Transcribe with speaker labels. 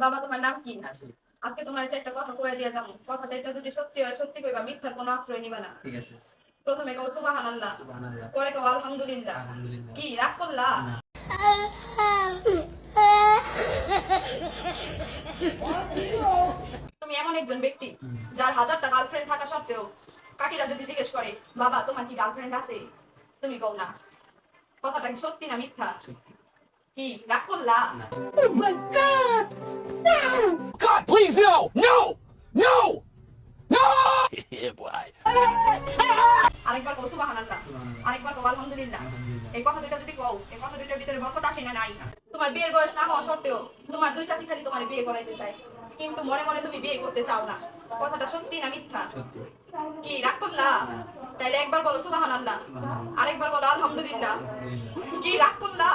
Speaker 1: বাবা তোমার নাম কি? আজকে তোমার একটা কথা কয়ে দিয়ে যাবো। কথা চাইটা যদি সত্যি হয় সত্যি কইবা, মিথ্যার কোনো আশ্রয় নিবা না।
Speaker 2: ঠিক আছে।
Speaker 1: প্রথমে কও সুবহানাল্লাহ,
Speaker 2: সুবহানাল্লাহ,
Speaker 1: পরে কও আলহামদুলিল্লাহ।
Speaker 2: আলহামদুলিল্লাহ।
Speaker 1: কি রাগ করলা?
Speaker 2: না।
Speaker 1: তুমি এমন একজন ব্যক্তি যার হাজারটা গার্লফ্রেন্ড থাকা সত্ত্বেও কাকিরা যদি জিজ্ঞেস করে বাবা তোমার কি গার্লফ্রেন্ড আছে, তুমি কও না। কথাটা কি সত্যি না মিথ্যা?
Speaker 2: সত্যি।
Speaker 1: কি রাগ করলা?
Speaker 2: না।
Speaker 3: Oh my God! No!
Speaker 4: God, please, no! No! No! No! Yeah, boy.
Speaker 1: আরেকবার কও সুবহানাল্লাহ,
Speaker 2: সুবহানাল্লাহ,
Speaker 1: আরেকবার কও আলহামদুলিল্লাহ।
Speaker 2: আলহামদুলিল্লাহ।
Speaker 1: এই কথা দুইটা যদি কও, এই কথা দুইটার ভিতরে বরকত আসে না নাই? তোমার বিয়ের বয়স না হওয়া সত্ত্বেও তোমার দুই চাচি খালি তোমার বিয়ে করাইতে চায়, কিন্তু মনে মনে তুমি বিয়ে করতে চাও না। কথাটা সত্যি না মিথ্যা?
Speaker 2: সত্যি।
Speaker 1: কি রাগ করলা?
Speaker 2: না।
Speaker 1: তাইলে একবার বলো সুবহানাল্লাহ,
Speaker 2: সুবহানাল্লাহ,
Speaker 1: আরেকবার বলো আলহামদুলিল্লাহ।
Speaker 2: আলহামদুলিল্লাহ।
Speaker 1: কি রাগ করলা?